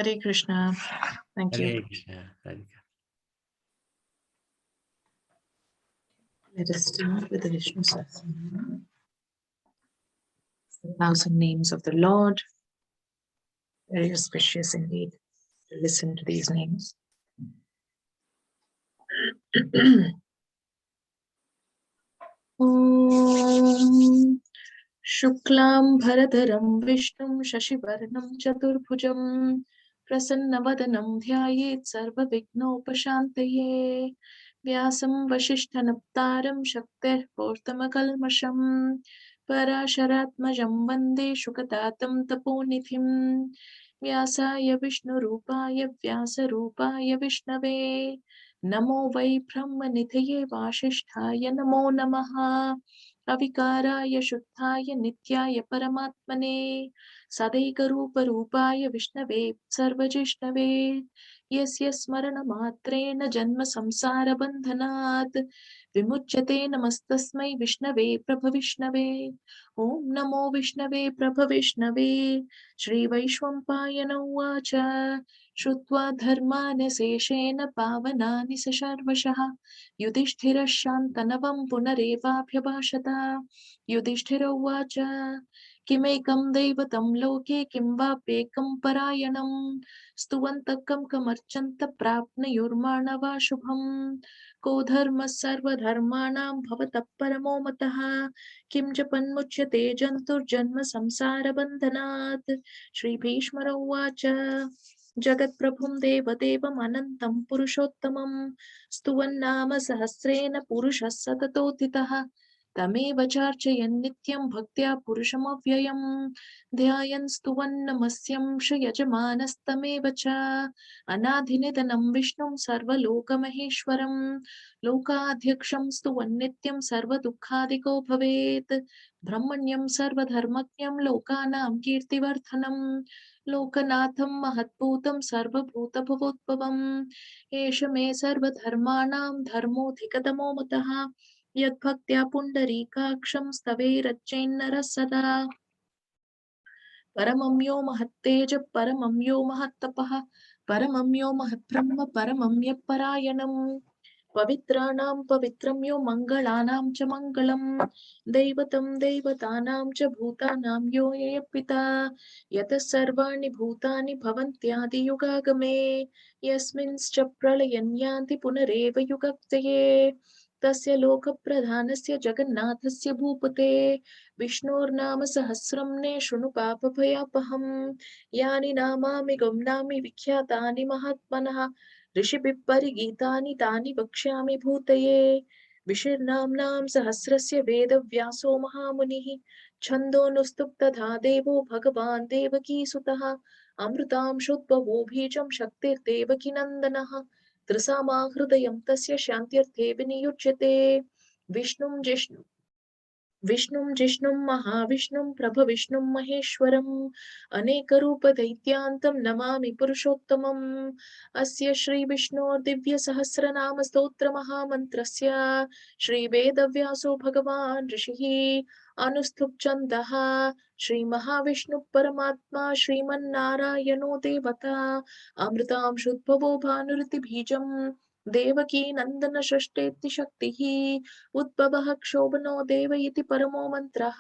Hare Krishna. Thank you. Hare Krishna. Radhika. Let us start with the Vishnu Sahasranam. The 1,000 names of the Lord. Very auspicious indeed to listen to these names. Om Shuklam Bharadaram Vishnum Shashivarnam Chaturbhujam Prasannavadanam Dhyayet Sarva Vignopashantaye Vyasam Vashishthanaptaram Shakter Portamakalmasham Parasharatmajam Vande Shukatatam Taponithim Vyasaya Vishnurupaya Vyasarupaya Vishnave Namo Vai Brahmanithye Vashisthaya Namo Namaha अविकाराय शुद्धाय नित्याय परमात्मने सदैकरूपरूपाय विष्णवे सर्वजिष्णवे यस्य स्मरणमात्रेण जन्म संसारबन्धनात् विमुच्यते नमस्तस्मै विष्णवे प्रभविष्णवे ॐ नमो विष्णवे प्रभविष्णवे श्रीवैश्वम्पायन उवाच श्रुत्वा धर्मान् शेषेण पावनानि स शर्वशः युधिष्ठिरः शान्तनवं पुनरेवाभ्यभाषत युधिष्ठिर उवाच किमेकं दैवतं लोके किं वाप्येकं परायणं स्तुवन्तः कं कमर्चन्त प्राप्नुयुर्माणवा शुभम् को धर्मः सर्वधर्माणां भवतः परमो मतः किं जपन्मुच्यते जन्तुर्जन्म संसारबन्धनात् श्रीभीष्मर उवाच जगत्प्रभुं देवदेवम् अनन्तं पुरुषोत्तमं स्तुवन्नाम सहस्रेण पुरुषः सततोत्थितः तमेव चार्चयन् नित्यं भक्त्या पुरुषमव्ययम् ध्यायन् स्तुवन् नमस्यंश यजमानस्तमेव च अनाधिनिधनं विष्णुं सर्वलोकमहेश्वरं लोकाध्यक्षं स्तुवन् नित्यं सर्वदुःखादिको भवेत् ब्रह्मण्यं सर्वधर्मज्ञं लोकानां कीर्तिवर्धनम् लोकनाथं महद्भूतं सर्वभूतभवोद्भवम् एष मे सर्वधर्माणां धर्मोऽधिकतमो मतः यद्भक्त्या पुण्डरीकाक्षं स्तवेरच्चैन्नरः सदा परमं यो महत्तेज परमं यो महत्तपः परमं यो महद्ब्रह्म परमं यः परायणम् पवित्राणां पवित्रं यो मङ्गलानां च मङ्गलं दैवतं दैवतानां च भूतानां यो यः पिता यतः सर्वाणि भूतानि भवन्त्यादियुगागमे यस्मिंश्च प्रलयं यान्ति पुनरेव युगक्षये तस्य लोकप्रधानस्य जगन्नाथस्य भूपते विष्णोर्नाम सहस्रं ने शृणु पापभयापहं यानि नामानि गौणामि विख्यातानि महात्मनः ऋषिभिः परिगीतानि तानि वक्ष्यामि भूतये विशिर्नाम्नां सहस्रस्य वेदव्यासो महामुनिः छन्दोनुस्तुप्तधा देवो भगवान् देवकीसुतः अमृतांशोद्भवो बीजं शक्तिर्देवकीनन्दनः त्रिसामा हृदयं तस्य शान्त्यर्थे विनियुज्यते विष्णुं जिष्णुं महाविष्णुं प्रभविष्णुं महेश्वरम् अनेकरूपदैत्यान्तं नमामि पुरुषोत्तमम् अस्य श्रीविष्णोर्दिव्यसहस्रनाम स्तोत्रमहामन्त्रस्य श्रीवेदव्यासो भगवान् ऋषिः अनुस्तुप् छन्दः श्रीमहाविष्णुः परमात्मा श्रीमन्नारायणो देवता अमृतांशुद्भवो भानुरितिबीजम् देवकी नन्दन षष्ठेति शक्तिः उद्भवः क्षोभनो देव इति परमो मन्त्रः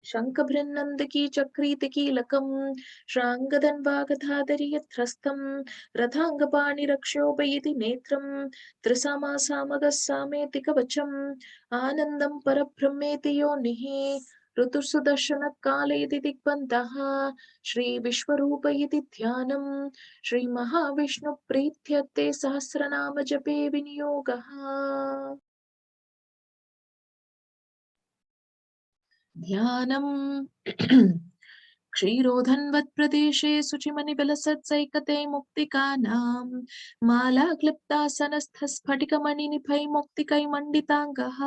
शङ्खभृन्नन्दिकी चक्रीतिकीलकम् श्राङ्गधन्वागधाधरि यत्रस्थं रथाङ्गपाणिरक्षोभयति नेत्रं त्रिसामासामगः सामेति कवचम् आनन्दं परब्रह्मेति योनिः ऋतुसुदर्शनकाल इति दिग्बन्धः श्रीविश्वरूप इति ध्यानम् श्रीमहाविष्णुप्रीत्यर्थे सहस्रनाम जपे विनियोगः ध्यानम् क्षीरोधन्वत्प्रदेशे शुचिमनिविलसत्सैकते मुक्तिकानां मालाक्लिप्तासनस्थस्फटिकमणिनिभैर्मुक्तिकैमण्डिताङ्गः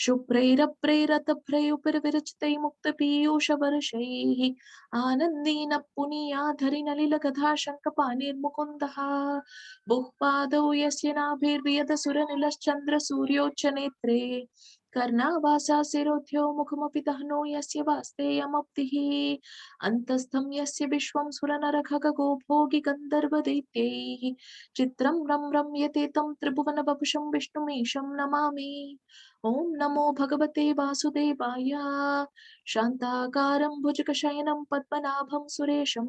शुभ्रैरप्रेरतभ्रैरुपरिविरचितै मुक्तपीयूषवर्षैः आनन्दीन पुनीयाधरिनलिलगधा शङ्खपाणिर्मुकुन्दः बुःपादौ यस्य नाभिर्वियदसुरनिलश्चन्द्रसूर्योच्चनेत्रे कर्णावासा शिरोध्यो मुखमपि दहनो यस्य वास्तेयमब्धिः अन्तस्थं यस्य विश्वं सुरनरखगो भोगि गन्धर्वदैत्यैः चित्रं रम्यते तं त्रिभुवनवपुषं विष्णुमीशं नमामि। ॐ नमो भगवते वासुदेवाय। शान्ताकारं भुजगशयनं पद्मनाभं सुरेशं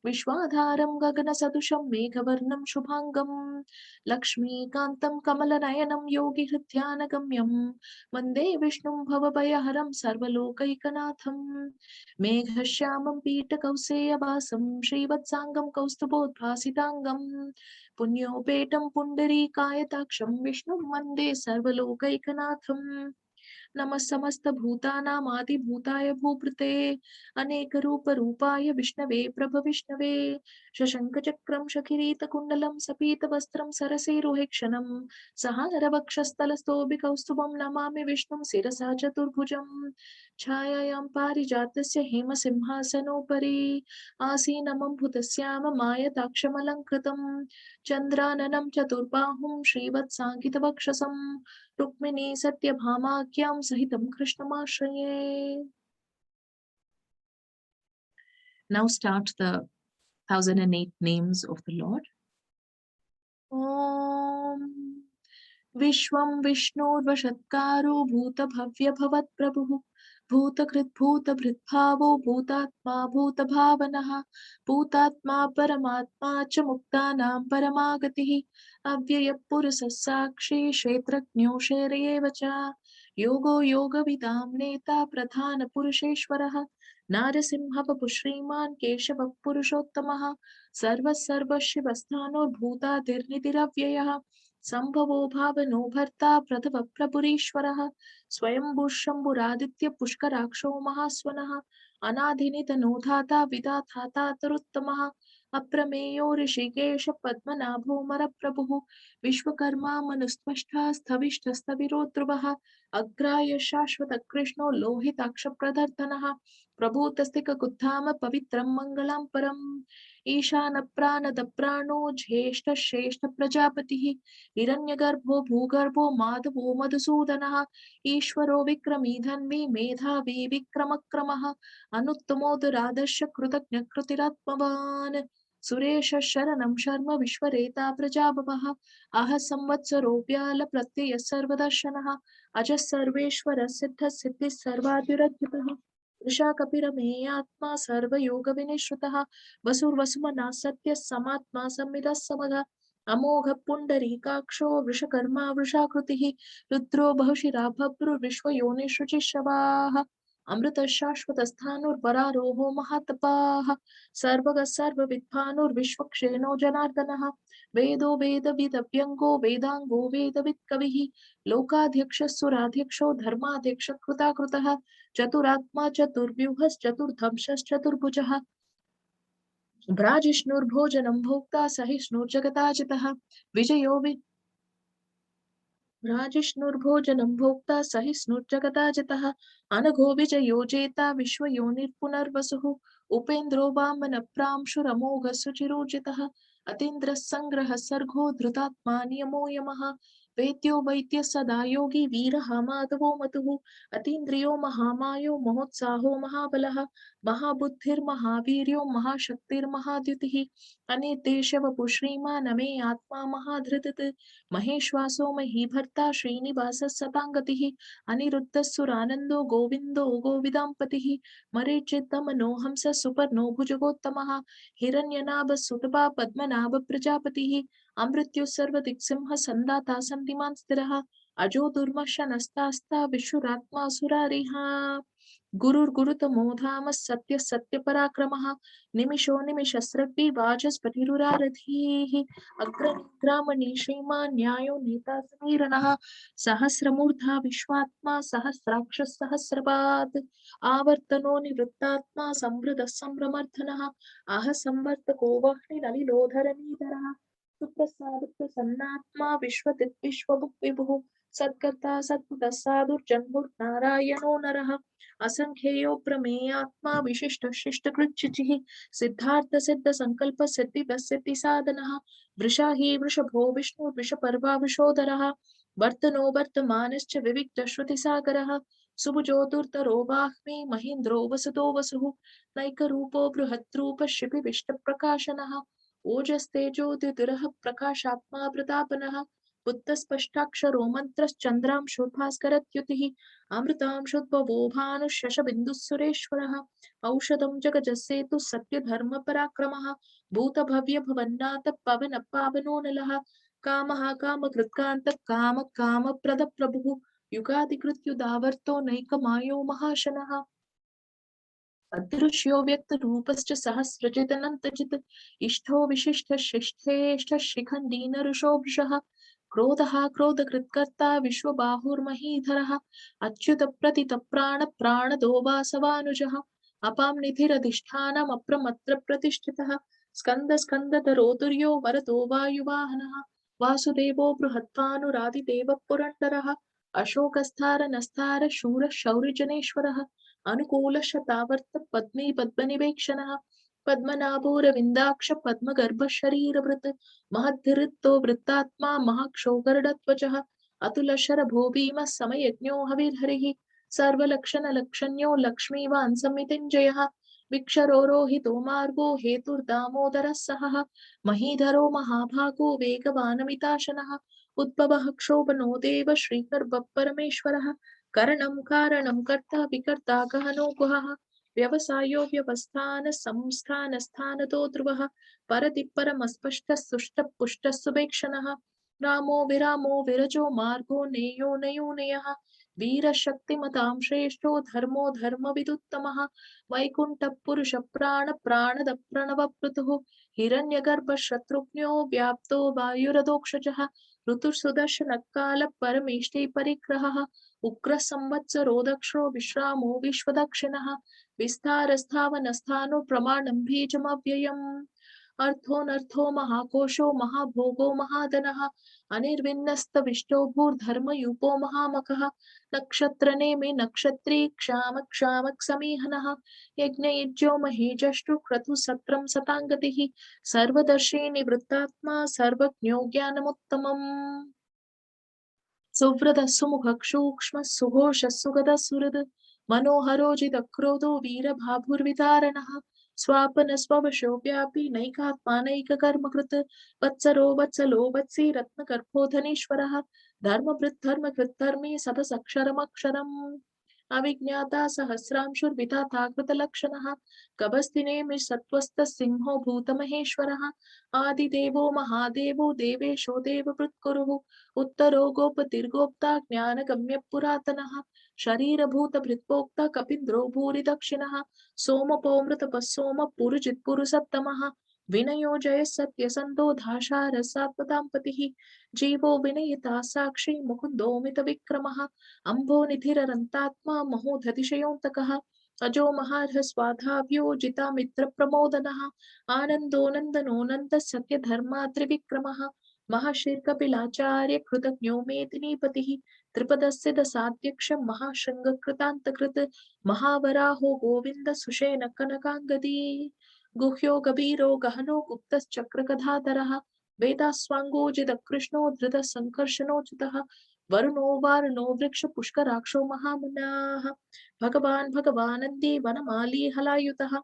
विश्वाधारं गगनसदृशं मेघवर्णं शुभाङ्गं लक्ष्मीकान्तं कमलनयनं योगिहृद्यानगम्यं वन्दे विष्णुं भवभयहरं सर्वलोकैकनाथं मेघश्यामं पीठकौसेयवासं श्रीवत्साङ्गं कौस्तुभोद्भासिताङ्गं पुण्योपेतं पुण्डरीकायताक्षं विष्णुं वन्दे सर्वलोकैकनाथम् नमः समस्तभूतानामादिभूताय भूभृते अनेकरूपरूपाय विष्णवे प्रभविष्णवे शशङ्खचक्रं शकिरीतकुण्डलं सपीतवस्त्रं सरसीरुहेक्षणं सहारवक्षस्थलस्थोभिकौस्तुभं नमामि विष्णुं शिरसा चतुर्भुजं छायायां पारिजातस्य हेमसिंहासनोपरि आसीनमम्भुतस्याम मायताक्षमलङ्कृतं चन्द्राननं चतुर्बाहुं श्रीवत्साङ्कितवक्षसं रुक्मिणी सत्यभामाख्यां सहितं कृष्णमाश्रये. Now start the 1008 names of the Lord. Om Vishwam Vishnurvashatkaro Bhutavavya भूतकृद्भूतभृद्भावो भूतात्मा भूतभावनः भूतात्मा परमात्मा च मुक्तानां परमागतिः अव्ययः पुरुषः साक्षी क्षेत्रज्ञो क्षेत्रयेव च योगो योगविदां नेता प्रधानपुरुषेश्वरः नारसिंहवपु श्रीमान् केशवः पुरुषोत्तमः सर्वशिवस्थानोर्भूतादिर्निधिरव्ययः संभवो भावनो भर्ता प्रथम प्रभुरीश्वरः स्वयंभू शंभुरादित्य पुष्कराक्षो महास्वनः अनादिनिधनो धाता विधाता तरुत्तमः अप्रमेयो ऋषिकेश पद्मनाभो मरप्रभुः विश्वकर्मा मनुस्त्वष्टा स्थविष्ठस्तविरो ध्रुवः अग्राय शाश्वत कृष्णो लोहिताक्ष प्रदर्दनः प्रभूतस्तिककुत्थाम पवित्रं मङ्गलं परम् ईशान प्राणद प्राणो ज्येष्ठ श्रेष्ठ प्रजापतिः हिरण्यगर्भो भूगर्भो माधवो मधुसूदनः ईश्वरो विक्रमी धन्वी मेधावी विक्रमक्रमः अनुत्तमोदरादर्श कृतज्ञ कृतिरात्मवान् सुरेश शरणं शर्म विश्वरेता प्रजाभवः अह संवत्सरो व्याल प्रत्यय सर्वदर्शनः अजः सर्वेश्वर सिद्ध सिद्धि सर्वादिरद्भुतः वृषा कपिरमेयात्मा सर्वयोग विनिश्रुतः वसुर्वसुमना सत्य समात्मा संविदः समः अमोघ पुंडरीकाक्षो वृषकर्मा वृषाकृतिः रुद्रो बहुशिरा भभ्रुर्विश्वयोनिषुचिश्रवाः अमृत शाश्वत स्थाणुर्वरारोहो महातपाः सर्वगः सर्वविद्वानुर्विश्वक्षेणो जनार्दनः वेदो वेदविदव्यङ्गो वेदाङ्गो वेदवित्कविः लोकाध्यक्षः धर्माध्यक्ष कृताकृतः चतुरात्मा चतुर्व्यूहश्चतुर्धंश्चतुर्भुजः भ्राजिष्णुर्भोजनं भोक्ता सहिष्णुर्जगताजितः विजयो राजिष्णुर्भोजनं भोक्ता सहिष्णुर्जगताजितः अनघो विजयो जेता विश्वयोनिर्पुनर्वसुः उपेन्द्रो वामनप्रांशुरमोघः सुचिरोजितः अतीन्द्रः सङ्ग्रहः सर्गो धृतात्मा नियमो यमः वेद्यो वैद्यः सदा योगी वीरः माधवो मतुः अतीन्द्रियो महामायो महोत्साहो महाबलः महाबुद्धिर्महावीर्यो महाशक्तिर्महाद्युतिः अनिर्देशवपु श्रीमान् मे आत्मा महाधृतिः महेश्वासो महीभर्ता श्रीनिवासः सताङ्गतिः अनिरुद्धः सुरानन्दो गोविन्दो गोविदाम्पतिः मरीचितमनोहंस सुपर्णो भुजगोत्तमः हिरण्यनाभ सुतपा पद्मनाभ प्रजापतिः अमृत्युः सर्वदिक्सिंह सन्दाता सन्धिमान् स्थिरः अजो दुर्मशनस्तास्ता विश्वरात्मा सुरारिः गुरुर्गुरुतमो धाम सत्य सत्य पराक्रमः निमिषो निमिषस्रग्भि वाचस्पतिरुरारधीः अग्रनिग्रामणि श्रीमान् न्यायो नेता समीरणः सहस्रमूर्धा विश्वात्मा सहस्राक्ष सहस्रपात् आवर्तनो निवृत्तात्मा संवृतः संभ्रमर्धनः आह संवर्तको वह्निरनिलोधरनीधरः सुप्रसाद प्रसन्नात्मा विश्वदिक् विश्वभुक् विभुः सद्गता सद्गुतः साधुर्जन्मुर्नारायणो नरः असंख्येयो प्रमेयात्मा विशिष्ट शिष्टकृच्युचिः सिद्धार्थ सिद्ध संकल्प सिद्धि सिद्धि साधनः वृषा हि वृषभो विष्णु वृषपर्वा वृषोदरः वर्तनो वर्तमानश्च विविक्तश्रुतिसागरः सुभुजो दुर्धरो वाह्मी महीन्द्रो वसतो वसुः नैकरूपो बृहद्रूपशिपिविष्टप्रकाशनः ओजस्तेजोदितिरः प्रकाशात्मा प्रतापनः बुद्धस्पष्टाक्षरो मन्त्रश्चन्द्रांशोद्भास्करद्युतिः अमृतांशोद्भवो भानुः सुरेश्वरः औषधं जगजस्येतु सत्यधर्मपराक्रमः भूतभव्यभवन्नाथ पवन पावनो नलः कामः कामकृत्कान्तः कामप्रदप्रभुः युगादिकृत्युदावर्तो नैकमायो महाशनः अदृश्यो व्यक्तरूपश्च सहस्रजिदनन्तजित् इष्टो विशिष्टशिष्ठेष्टः शिखण्डी नरुषो वृषः क्रोधः क्रोधकृत्कर्ता विश्वबाहुर्महीधरः अच्युतप्रतितप्राणप्राणदो वासवानुजः अपां निधिरधिष्ठानमप्रमत्र प्रतिष्ठितः स्कन्दस्कन्दधरोतुर्यो वरदो वायुवाहनः वासुदेवो बृहत्वानुरादिदेवः पुरन्दरः अशोकस्थारनस्तार शूरः शौर्यजनेश्वरः अनुकूलशतावर्त पद्मे पद्मनिवेक्षणः पद्मनाभोरविन्दाक्ष पद्मगर्भशरीरभृत् महद्धृतो वृत्तात्मा महाक्षोगर्डध्वजः अतुलशरभो भीमः समयज्ञो हविर्हरिः सर्वलक्षणलक्षण्यो लक्ष्मीवान् समितिञ्जयः विक्षरोरोहितो मार्गो हेतुर्दामोदरः सहः महीधरो महाभागो वेगवानमिताशनः उद्भवः क्षोभनो देव श्रीगर्भः परमेश्वरः करणं कारणं कर्ता विकर्ता गहनो गुहः व्यवसायो व्यवस्थान संस्थान स्थानतो ध्रुवः परति परमस्पष्टः सुष्टः पुष्टः सुभेक्षणः रामो विरजो मार्गो नेयो नयोनयः वीरशक्तिमतां श्रेष्ठो धर्मो धर्मविदुत्तमः वैकुण्ठः पुरुष प्राणद प्रणवप्लुतुः हिरण्यगर्भ शत्रुघ्नो व्याप्तो वायुरधोक्षजः ऋतुसुदर्शनकाल परमेष्टि परिग्रहः उग्र संवत्सरो दक्षो विश्रामो विश्वदक्षिणः विस्तारस्थावनस्थानो प्रमाणं बीजमव्ययम् अर्थोऽनर्थो महाकोशो महाभोगो महाधनः अनिर्विन्नस्तविष्टो भूर्धर्मयूपो महामखः नक्षत्रनेमि नक्षत्री क्षामक् समीहनः यज्ञयुज्यो महीजष्टु क्रतु सत्रं सताङ्गतिः सर्वदर्शी निवृत्तात्मा सर्वज्ञो ज्ञानमुत्तमम् सुव्रतः सुमुखः सूक्ष्मः सुघोषः सुगतः सुहृद् मनोहरोजितक्रोधो वीरभाभुर्वितारणः स्वापनस्ववशो व्यापी नैकात्मा नैककर्मकृत् वत्सरो वत्सी रत्नगर्भोधनेश्वरः धर्मभृत् धर्मी सतसक्षरमक्षरम् अविज्ञाता सहस्रांशुर्विधाता कृतलक्षणः गभस्तिनेमि सत्त्वस्तः सिंहो भूतमहेश्वरः आदिदेवो महादेवो देवेशो देवभृत्कुरुः उत्तरो गोपतिर्गोप्ता ज्ञानगम्य पुरातनः शरीरभूतभृत्पोक्ता कपीन्द्रो भूरि दक्षिणः सोमपोमृतपः सोम पुरुजित्पुरुषत्तमः विनयो जयः सत्यसन्धो धाशारसात्मतां पतिः जीवो विनयिता साक्षी मुकुन्दोमितविक्रमः अम्भोनिधिरनन्तात्मा महोधतिशयोऽन्तकः अजो महार्हस्वाधाव्यो जितामित्रप्रमोदनः आनन्दो नन्दनो नन्दः सत्यधर्मात्रिविक्रमः महर्षिर्कपिलाचार्य कृतज्ञो मेदिनीपतिः त्रिपदस्य दशाध्यक्ष महाशृङ्गकृतान्तकृत् महावराहो गोविन्द सुषेण कनकाङ्गदी गुह्यो गभीरो गहनो गुप्तश्चक्रकधाधरः वेदास्वाङ्गोजितकृष्णो धृतसङ्कर्षणोचितः वरुणो वारुणो वृक्ष पुष्कराक्षो महामुनाः भगवानन्दी वनमाली हलायुतः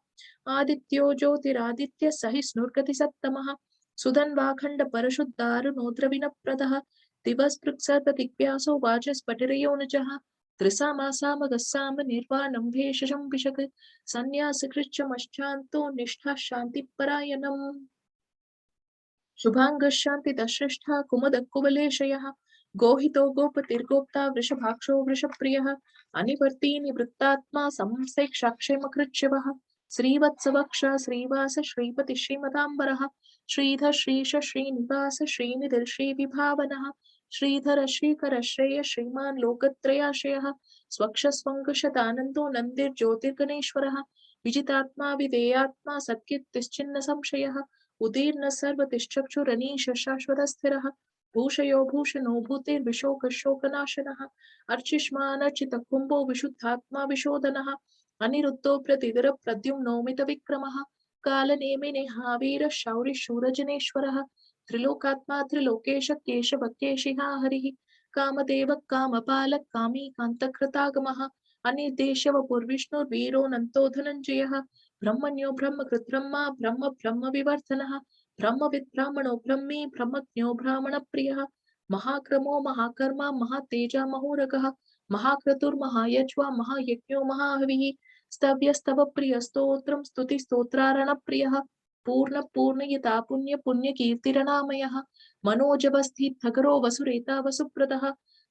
आदित्यो ज्योतिरादित्य सहिष्णुर्गतिसत्तमः सुधन्वाखण्ड परशुद्धारुणो द्रविणप्रदः दिवस्पृक्सर्पदिग्व्यासो वाचस्पटिरयोनजः त्रिसामासामगस्साम निर्वाणं भेषजं विशक् सन्न्यासकृच्छमश्चान्तो निष्ठा शान्तिपरायणम् शुभाङ्गशान्तिदश्रेष्ठा कुमुदकुवलेशयः गोहितो गोपतिर्गोप्ता वृषभाक्षो वृषप्रियः अनिवर्ती निवृत्तात्मा संसेक्षाक्षेमकृच्छिवः श्रीवत्सवक्ष श्रीवास श्रीपति श्रीमदाम्बरः श्रीधर श्रीश श्रीनिवास श्रीनिधिर् श्रीविभावनः श्रीधर श्रीकर श्रेय श्रीमान् लोकत्रयाश्रयः स्वक्षस्वङ्गशतानन्दो नन्दिर्ज्योतिर्गणेश्वरः विजितात्मा विधेयात्मा सत्कीर्तिश्चिन्न संशयः उदीर्न सर्वतिष्ठक्षुरनीश शाश्वतस्थिरः भूषयो भूषणो भूतेर्विशोकशोकनाशनः अर्चिष्मानर्चितकुम्भो विशुद्धात्मा विशोधनः अनिरुद्धो प्रतिदिर प्रद्युम्नोमितविक्रमः कालनेमिने हावीर शौरिशूरजनेश्वरः त्रिलोकात्मा त्रिलोकेश केशव केशिहा हरिः कामदेव कामपालक कामी कान्तकृतागमः अनिर्देशवपुर्विष्णुर्वीरो नन्तो धनञ्जयः ब्रह्मण्यो ब्रह्मकृद्ब्रह्मा ब्रह्म ब्रह्मविवर्धनः ब्रह्मविद् ब्राह्मणो ब्रह्मी ब्रह्मज्ञो ब्राह्मणप्रियः महाक्रमो महाकर्मा महातेजा महोरगः महाक्रतुर्महायज्वा महायज्ञो महाहविः स्तव्यस्तव प्रियस्तोत्रं स्तुतिस्तोत्रारणप्रियः पूर्ण पूर्णयता पुण्य पुण्यकीर्तिरनामयः मनोजवस्थितगरो वसुरेता वसुप्रदः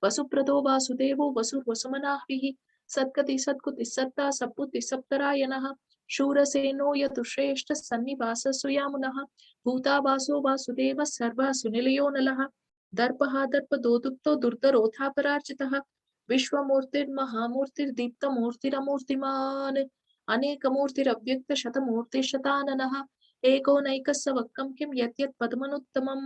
वसुप्रदो वासुदेवो वसुर्वसुमनाभिः सत्कति सत्कुति सत्ता सप्पुति सप्तरायणः शूरसेनो यतुश्रेष्ठ सन्निवास सुयामुनः भूतावासो वासुदेव सर्वासु निलयो नलः दर्पः दर्पदोदुक्तो दुर्धरोधापरार्चितः विश्वमूर्तिर्महामूर्तिर्दीप्तमूर्तिरमूर्तिमान् अनेकमूर्तिरव्यक्त शतमूर्तिशताननः एको नैकस्सवक्कं किं यत् पद्मनुत्तमम्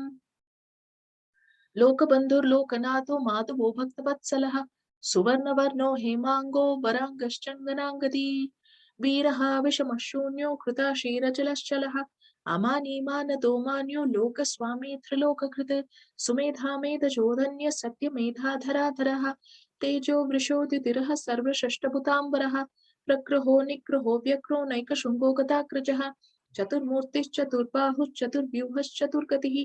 लोकबन्धुर्लोकनाथो माधवो भक्तवत्सलः सुवर्णवर्णो हेमांगो वरांगश्चन्दनांगदी वीरः विषमशून्यो कृताशीरजलश्चलः अमानीमानदो मान्यो लोकस्वामी त्रिलोककृत सुमेधा मेधचोदन्य सत्यमेधाधराधरः तेजो वृषोद्युतिरः सर्वषष्ठभुताम्बरः प्रग्रहो निग्रहो व्यग्रो नैकशृङ्गो गदाग्रजः चतुर्मूर्तिश्चतुर्बाहुश्चतुर्व्यूहश्चतुर्गतिः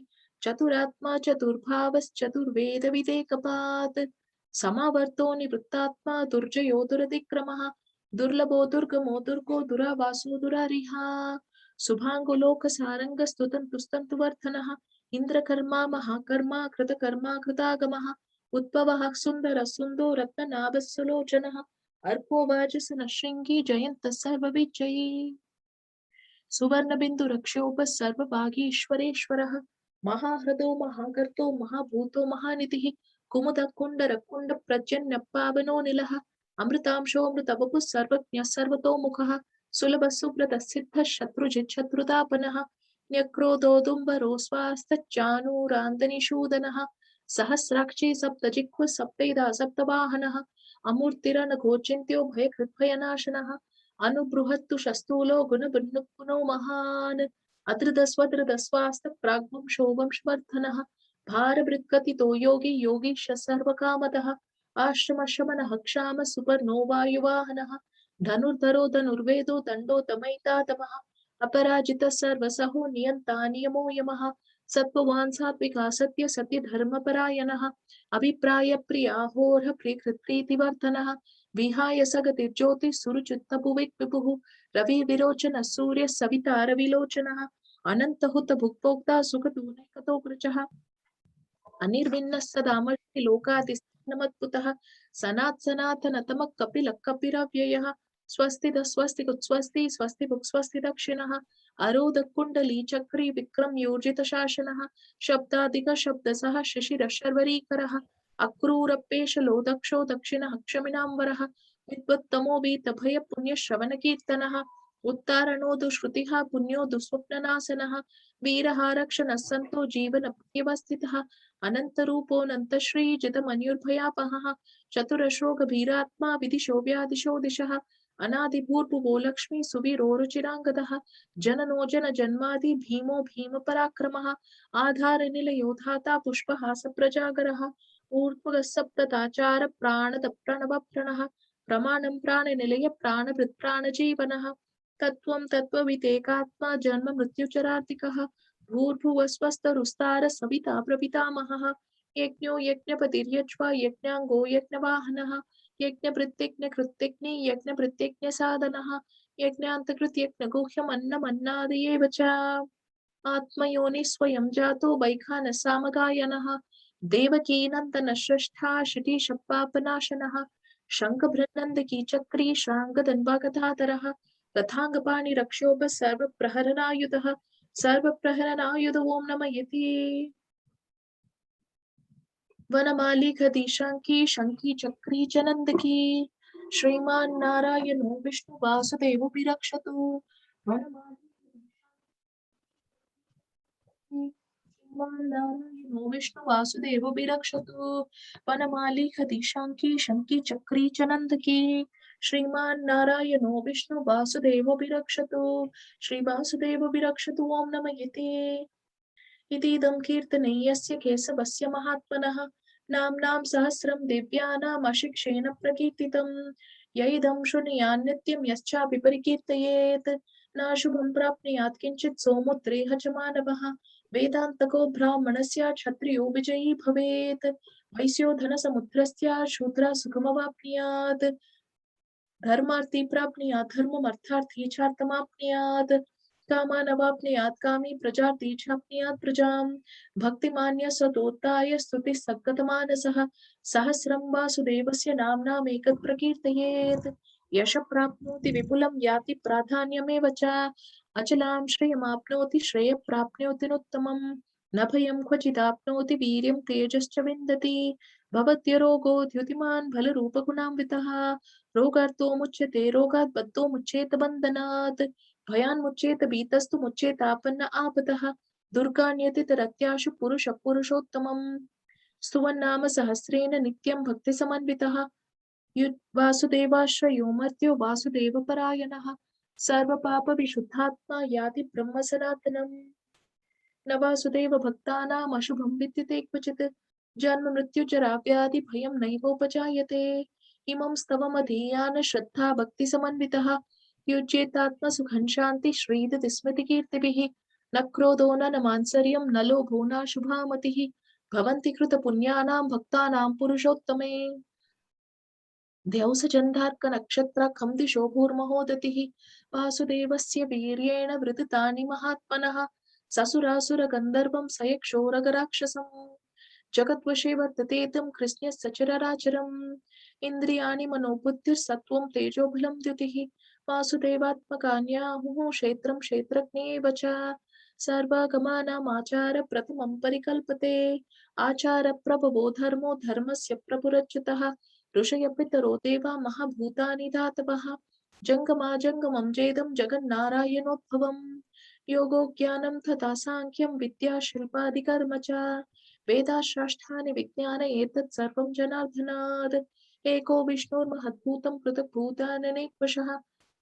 चतुरात्मा चतुर्भावश्चतुर्वेदविदेकपात् समावर्तो निवृत्तात्मा दुर्जयो दुरतिक्रमः दुर्लभो दुर्गमो दुर्गो दुरावासो दुरारिहा शुभाङ्गुलोकसारङ्गस्तुतन्तुस्तन्तुवर्धनः इन्द्रकर्मा महाकर्मा कृतकर्मा कृतागमः उद्भवः सुन्दरः सुन्दो रत्ननाभस्सुलोचनः अर्को वाजसनः शृङ्गी जयन्तः सर्वविजयी सुवर्णबिन्दुरक्षोभ सर्वभागीश्वरेश्वरः महाहृदो महागर्तो महाभूतो महानिधिः कुमुदः कुण्डरकुण्ड प्रजन्यपावनो निलः अमृतांशोऽमृतवपुः सर्वज्ञः सर्वतोमुखः सुलभः सुब्रतः सिद्धः शत्रुजित् शत्रुतापनः न्यक्रोधोदुम्बरो स्वास्तच्चानूरान्दनिषूदनः सहस्राक्षी सप्तजिह्वः सप्तैधा सप्तवाहनः अमूर्तिरनघोचिन्त्यो भयकृद्भयनाशनः अनुबृहत्तु शस्तूलो गुणभिन्नुः महान् अधृतस्वधृतस्वास्त प्राग्वंशोवंशवर्धनः भारभृत्कथितो योगी योगीश सर्वकामतः आश्रमशमनः क्षाम सुपर्णो वायुवाहनः धनुर्धरो धनुर्वेदो दण्डो दमयितातमः अपराजितः सर्वसहो नियन्ता नियमो यमः सत्त्ववान् सात्विका सत्य सत्य धर्मपरायणः अभिप्राय प्रियाहोर्ह प्रीकृत्प्रीतिवर्धनः विहाय सगतिर्ज्योतिः सुरुचित्तभुविक् विभुः रवि विरोचन सूर्य सविता रविलोचनः अनन्तहुत भुक्भोक्ता सुखदूनैकतो वृचः अनिर्विन्नः सदामर्षि लोकातिस्थानमद्भुतः सनात् सनातनतमः कपिलः कपिरव्ययः स्वस्ति स्वस्ति कुत्स्वस्ति स्वस्ति भुक् स्वस्ति दक्षिणः अरोध कुण्डली चक्री विक्रम योजित शासनः शब्दाधिक शब्दसः शिशिर शर्वरीकरः अक्रूरपेशलो दक्षो दक्षिणः क्षमिनाम्बरः विद्वत्तमो वीतभय पुण्यश्रवण कीर्तनः उत्तारणो दुष्कृतिः पुण्यो दुःस्वप्ननाशनः वीरः रक्षणः सन्तो जीवन प्रियवस्थितः अनन्तरूपोऽनन्तश्रीजितमन्युर्भयापहः चतुरश्रो गभीरात्मा विदिशो व्यादिशो दिशः अनादिभूर्भुवो लक्ष्मी सुवीरोरुचिराङ्गदः जननो जन जन्मादि भीमो भीमपराक्रमः आधारनिलयो धाता पुष्पहास प्रजागरः ऊर्ध्वगः सप्तताचार प्राणद प्रणव प्रमाणं प्राणनिलय प्राणभृत् प्राणजीवनः तत्त्वं तत्त्ववितेकात्मा जन्म मृत्युचरार्तिकः भूर्भुवस्वस्तरुस्तार सविता प्रपितामहः यज्ञो यज्ञपतिर्यज्वा यज्ञाङ्गो यज्ञवाहनः यज्ञभृत्यज्ञकृत्यज्ञे यज्ञभृत्यज्ञसाधनः यज्ञान्तकृत्यज्ञगुह्यमन्नमन्नादयेव च आत्मयोनि स्वयं जातो वैखानसामगायनः देवकीनन्दन श्रेष्ठा शिटीशपापनाशनः शङ्खभृन्नन्दकी चक्री श्राङ्गदन्वागधाधरः रथाङ्गपाणि रक्षोभ सर्वप्रहरणायुधः सर्वप्रहरणायुध ॐ नमः यति वनमाली खदी शंकी शंकी चक्री चनंदकी श्रीमान नारायणो विष्णु वासुदेव विरक्षतु नारायणो विष्णु वासुदेव विरक्षतु वनमाली खदी शंकी शंकी चक्री चनंदकी श्रीमान नारायणो विष्णु वासुदेव विरक्षतु श्री वासुदेव विरक्षतु ओम नमः यते इतीदं कीर्तने यस्य केशवस्य महात्मनः नाम्नां सहस्रं दिव्यानाम् अशिक्षेण प्रकीर्तितं यैदं शृणुयान् नित्यं यश्चापि परिकीर्तयेत् न शुभं प्राप्नुयात् किञ्चित् सोमुद्रेह च मानवः वेदान्तको ब्राह्मणस्य क्षत्रियो विजयी भवेत् वैश्यो धनसमुद्रस्य शूद्रः सुखमवाप्नुयात् धर्मार्थी प्राप्नुयात् धर्ममर्थार्थी चार्थमाप्नुयात् कामानवाप्नुयात् कामी प्रजाति चाप्नुयात् प्रजाम् भक्तिमान्य सतोत्ताय स्तुतिः सद्गतमानसः सहस्रं वासुदेवस्य नाम्नामेतत् प्रकीर्तयेत् यश प्राप्नोति विपुलं याति प्राधान्यमेव च अचलां श्रियमाप्नोति श्रेयः प्राप्नोति न भयं क्वचिदाप्नोति वीर्यं तेजश्च विन्दति भवत्यरोगो द्युतिमान् बलरूपगुणान्वितः रोगार्तो मुच्यते रोगात् बद्धो मुच्येत बन्धनात् भयान् मुच्येत भीतस्तु मुच्येतापन्न आपदः दुर्गाण्यतितरत्याशु पुरुषः पुरुषोत्तमम् स्तुवन्नाम सहस्रेण नित्यं भक्तिसमन्वितः वासुदेवाश्रयो मर्त्यो वासुदेवपरायणः सर्वपापविशुद्धात्मा याति ब्रह्म सनातनम् न वासुदेव भक्तानाम् अशुभं विद्यते क्वचित् जन्म मृत्युजरा व्याधि भयं नैवोपजायते इमं स्तवमधीयान श्रद्धा भक्ति समन्वितः युज्येतात्मसुखं शान्ति श्रीदति स्मृतिकीर्तिभिः न क्रोधो न मात्सर्यं न लोभो न शुभा मतिः भवन्ति कृतपुण्यानां भक्तानां पुरुषोत्तमे द्यौस चन्द्रार्क नक्षत्र खं दिशो भूर्महोदतिः वासुदेवस्य वीर्येण वृदितानि महात्मनः ससुरासुर गन्धर्वं सयक्षोरगराक्षसम् जगद्वशे वर्तते तं कृष्णस्य सचराचरम् इन्द्रियाणि मनोबुद्धिर्सत्त्वं तेजोबलं द्युतिः वासुदेवात्मकान्याहुः क्षेत्रं क्षेत्रज्ञेव च सर्वागमानामाचार प्रथमं परिकल्पते आचार प्रभवो धर्मो धर्मस्य प्रपुरच्युतः ऋषय पितरो देवा महाभूतानि धातवः जङ्गमाजङ्गमं जेदं जगन्नारायणोद्भवम् योगो ज्ञानं तथा साङ्ख्यं विद्या शिल्पादिकर्म च वेदाशास्त्राणि विज्ञान एतत् सर्वं जनार्दनात् एको विष्णुर्महद्भूतं पृथग्भूताननेकवशः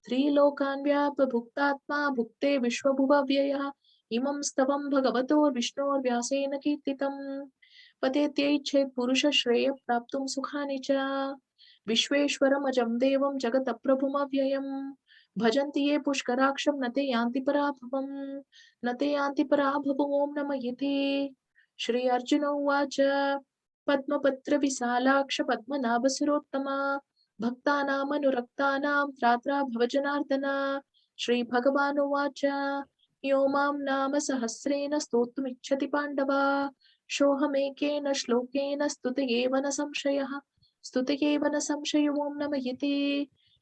त्रिलोकान् व्यापभुक्तात्मा भुक्ते विश्वभुवव्ययः इमं स्तवं भगवतो विष्णोर्व्यासेन कीर्तितम् पतेत्यैच्छेत् पुरुषश्रेयः प्राप्तुं सुखानि च विश्वेश्वरमजं देवं जगतप्रभुमव्ययम् भजन्ति ये पुष्कराक्षं न ते यान्ति पराभवम् न ते यान्ति पराभवम् ॐ नमः इति श्री अर्जुन उवाच पद्मपत्रविशालाक्ष पद्मनाभसुरोत्तमा भक्तानामनुरक्तानां त्रात्रा भवजनार्दन श्रीभगवानुवाच यो मां नाम सहस्रेण स्तोतुमिच्छति पाण्डव सोऽहमेकेन श्लोकेन स्तुतयेव न संशयः स्तुतयेव न संशयो ॐ नमः इति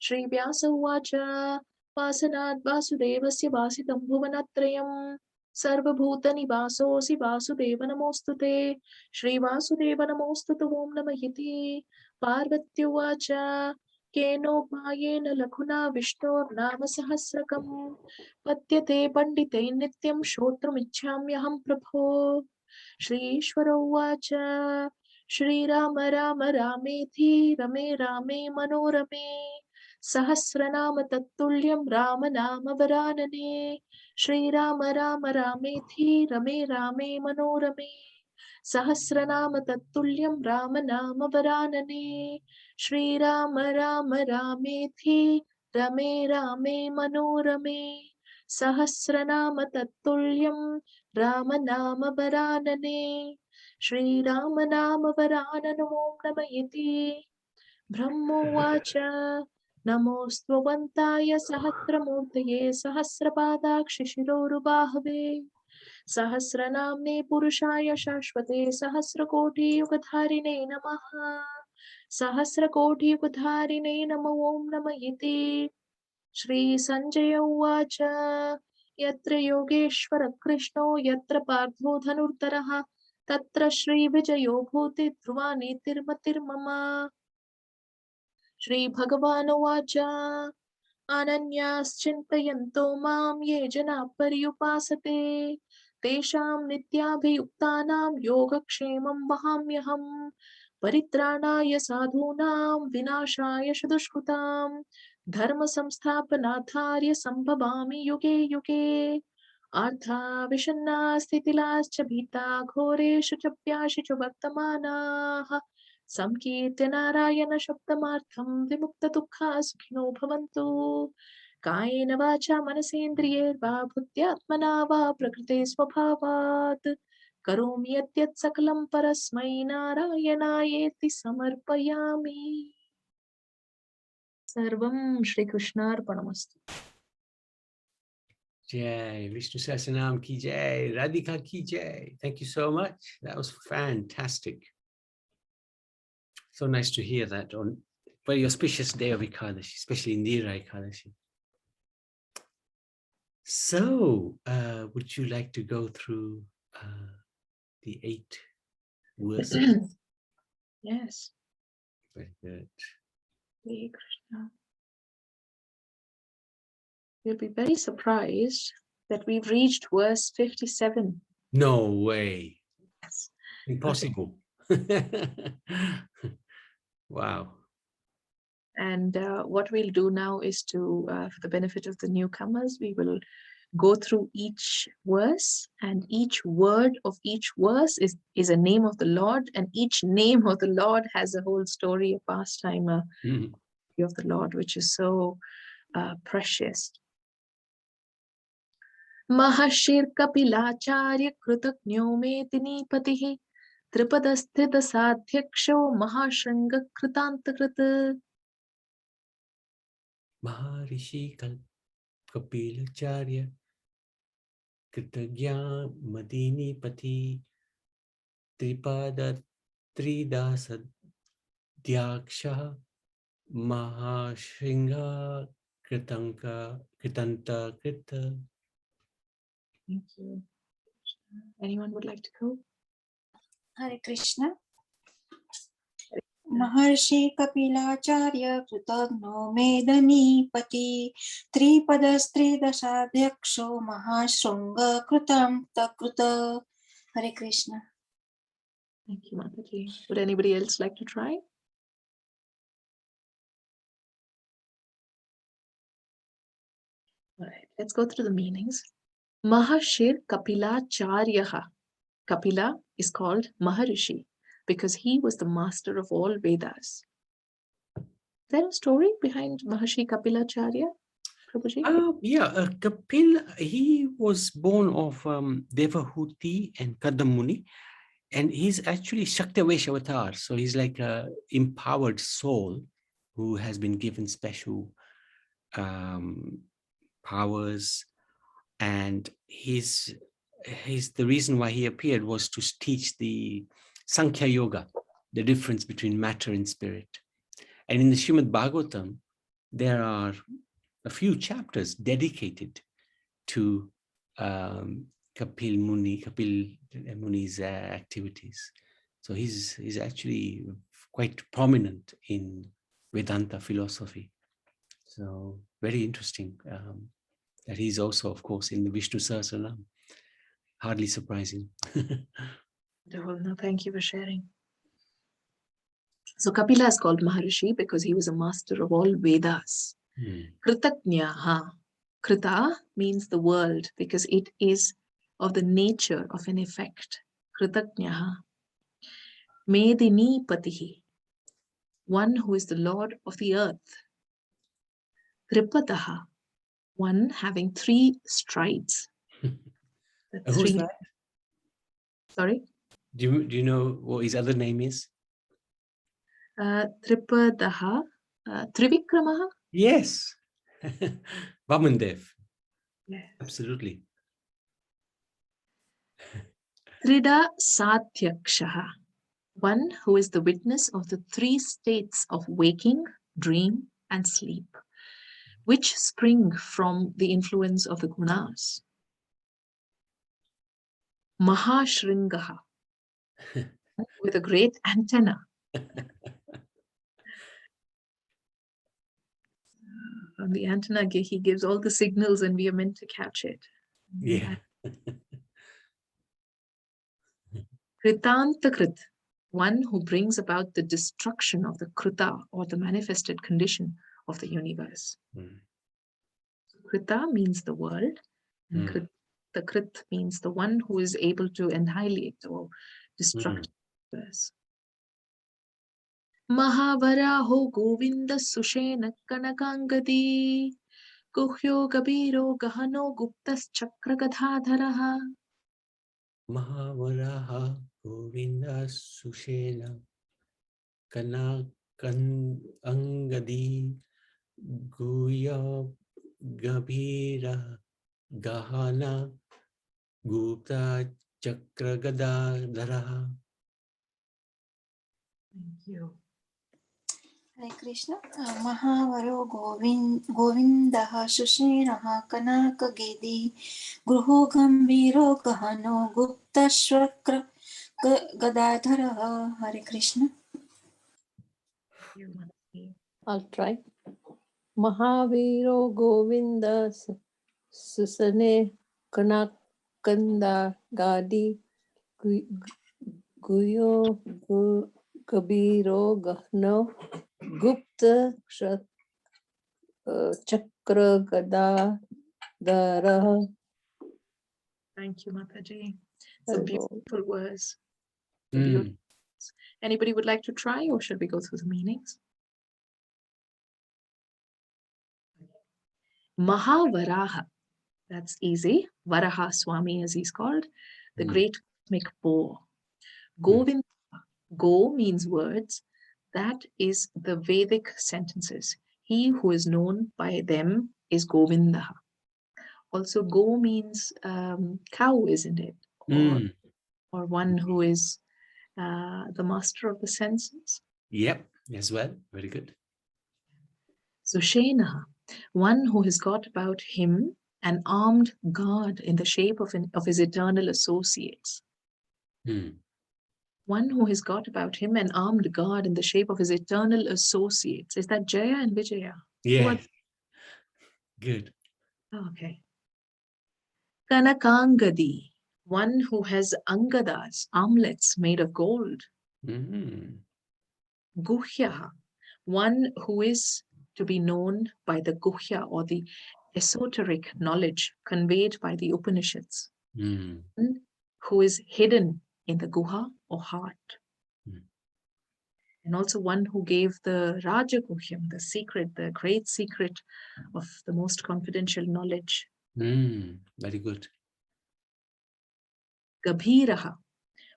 श्रीव्यास उवाच वासनाद् वासुदेवस्य वासितं भुवनत्रयम् सर्वभूतनिवासोऽसि वासुदेव नमोऽस्तु ते श्रीवासुदेव नमोऽस्तु ते ॐ नमः इति पार्वत्युवाच केनोपायेन लघुना विष्णोर्नाम सहस्रकम् पद्यते पण्डितैः नित्यं श्रोतुमिच्छाम्यहं प्रभो श्रीश्वर उवाच श्रीराम राम रामेति रमे रामे मनोरमे सहस्रनाम तत्तुल्यं राम नाम वरानने श्रीराम राम रामेति रमे रामे मनोरमे सहस्रनाम तत्तुल्यं राम नाम वरानने श्रीराम राम रामेति रमे रामे मनोरमे सहस्रनाम तत्तुल्यं राम नाम वरानने श्रीराम नाम वराननो नम इति ब्रह्मोवाच नमोऽस्त्वन्ताय सहस्रमूर्तये सहस्रपादाक्षिशिरोरुबाहवे सहस्रनाम्ने पुरुषाय शाश्वते सहस्रकोटियुगधारिणे नमः सहस्रकोटियुगधारिणे नमो ॐ नमः इति श्रीसञ्जय उवाच यत्र योगेश्वर कृष्णो यत्र पार्थो धनुर्धरः तत्र श्रीविजयो भूति ध्रुवा नीतिर्मतिर्मम श्रीभगवानुवाच अनन्याश्चिन्तयन्तो मां ये जनाः पर्युपासते तेषां नित्याभियुक्तानां योगक्षेमं वहाम्यहम् परित्राणाय साधूनां विनाशाय दुष्कृतां धर्म संस्थापनार्थाय संभवामि युगे युगे Artha Vishanna Sthitilascha Bhita Ghoreshu Chapyashichu Vartamanaha Samkirtya Narayana Shabdamartham Vimukta Dukha Sukhino Bhavantu Kayena Vacha Manasendriyerva Bhutyatmana Va Prakrite Swabhavat Karomi Yadyat Sakalam Parasmai Narayanaayeti Samarpayami. Sarvam Shri Krishnarpanamastu. Jai, Vishnu Sahasranam ki jai, Radhika ki jai. Thank you so much. That was fantastic. So nice to hear that on very auspicious day of Ekadashi, especially Indira Ekadashi. So, would you like to go through the 8 verses? Yes. Very good. Hare Krishna. You'll be very surprised that we've reached verse 57. No way. Yes. Impossible. Wow. And what we'll do now is to, for the benefit of the newcomers, we will go through each verse, and each word of each verse is a name of the Lord, and each name of the Lord has a whole story, a pastime of the Lord, which is so precious. Mahashir Kapilacharya Krutaknyo Metini Patihi Tripadasthita Sadhyaksho Mahashringa Kritantakrit. Maharishi Kapilacharya Kritagya Madini Pati Tripada Tridasa Dhyaksha Mahashringa Kritanta Krita. Thank you. Anyone would like to go? Hare Krishna. Maharshi Kapilacharya Kritagno Medani Pati Tripadastridasadayaksho Mahashrunga Kritam Takruta. Hare Krishna. Thank you, Mataji. Would anybody else like to try? All right, let's go through the meanings. Mahashir Kapilacharyaha. Kapila is called Maharishi because he was the master of all Vedas. Is there a story behind Maharshi Kapilacharya, Prabhuji? Yeah, Kapil, he was born of Devahuti and Kadamuni, and he's actually Shaktavesh avatar. So he's like an empowered soul who has been given special powers, and he's the reason why he appeared was to teach the Sankhya Yoga, the difference between matter and spirit. And in the Srimad Bhagavatam, there are a few chapters dedicated to Kapil Muni's activities. So he's actually quite prominent in Vedanta philosophy. So very interesting that he's also, of course, in the Vishnu Sahasranam. Hardly surprising. No, thank you for sharing. So Kapila is called Maharishi because he was a master of all Vedas. Kritatnyaha. Krita means the world because it is of the nature of an effect. Kritatnyaha. Medini Patihi. One who is the Lord of the earth. Tripadaha. One having 3 strides. Who's that? Sorry? Do you know what his other name is? Tripadaha. Trivikramaha? Yes. Vamandev. Yes. Absolutely. Trida Sadhyakshaha. One who is the witness of the 3 states of waking, dream, and sleep, which spring from the influence of the gunas. Mahashringaha. With a great antenna. On the antenna, he gives all the signals and we are meant to catch it. Yeah. Kritantakrit, one who brings about the destruction of the Krita or the manifested condition of the universe. Krita means the world, and The Krit means the one who is able to annihilate or destruct. Mahavaraho Govinda Sushena Kanakangadi Guhyo Gabiro Gahano Guptas Chakragadhadharaha. Mahavaraha Govinda Sushena Kanakan Angadi Guya Gabira Gahana Gupta Chakragadhadharaha. Thank you. Hare Krishna. Mahavaro Govindaha Sushinaha Kanakagedi Gruho Gambhiro Gahano Gupta Shakra Gadadharaha. Hare Krishna. You must be. I'll try. Mahaviro Govinda Susane Kanakanda Gadi Guyo Kabiro Gahno Gupta Chakra Gada Dara. Thank you, Mataji. Some beautiful words. Mm. Anybody would like to try, or should we go through the meanings? Mahavaraha, that's easy. Varaha Swami, as he's called, the great cosmic boar. Govinda, Go means words. That is the Vedic sentences. He who is known by them is Govinda. Also, Go means cow, isn't it? Or one who is the master of the senses. Yep, as well. Very good. Sushena, one who has got about him an armed guard in the shape of his eternal associates. One who has got about him an armed guard in the shape of his eternal associates. Is that Jaya and Vijaya? Yeah. Good. Okay. Kanakangadi, one who has angadas, armlets made of gold. Guhya, one who is to be known by the Guhya, or the esoteric knowledge conveyed by the Upanishads. Who is hidden in the Guha or heart. And also one who gave the Rajaguhyam, the secret, the great secret of the most confidential knowledge. Very good. Gabhiraha,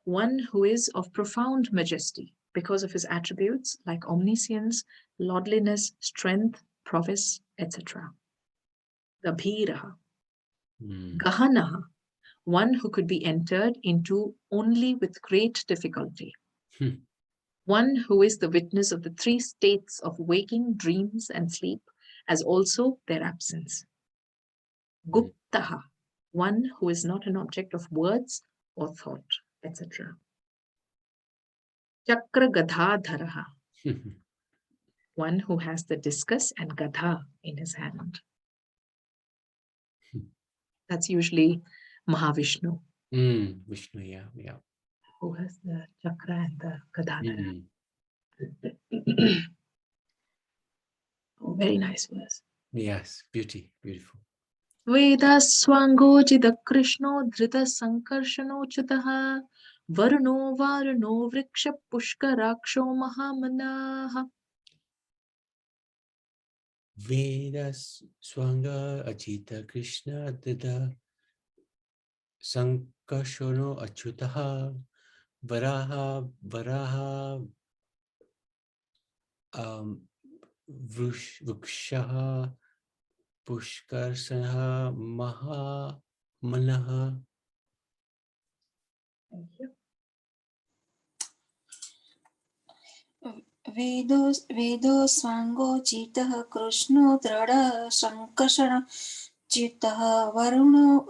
one who is of profound majesty because of his attributes like omniscience, lordliness, strength, prowess, etc. Gabhiraha. Gahanaha, one who could be entered into only with great difficulty. One who is the witness of the three states of waking, dreams, and sleep, as also their absence. Guptaha, one who is not an object of words or thought, etc. Chakra Gadhadharaha, one who has the discus and gadha in his hand. That's usually Mahavishnu. Vishnu, yeah. Who has the chakra and the gadadhara. Very nice verse. Yes, beautiful. Veda swangojida Krishno dhrita sankarshano chutaha Varuno Varuno Vriksha Pushkaraksho Mahamanaha. Vedas Swanga Ajita Krishna Dida Sankashono Achutaha Varaha Vukshaha Pushkarsanaha Mahamanaha. Thank you. Vedo Swango Chitah Krishno Drada Sankashana Chitah Varuno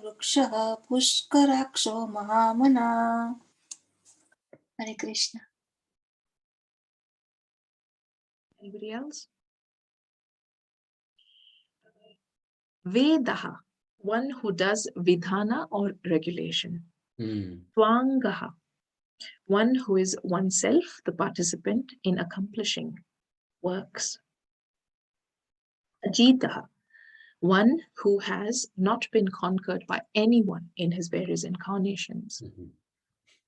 Vriksha Pushkaraksho Mahamana. Hare Krishna. Anybody else? Vedaha, one who does vidhana or regulation. Twangaha, one who is oneself the participant in accomplishing works. Ajitaha, one who has not been conquered by anyone in his various incarnations. Mhm.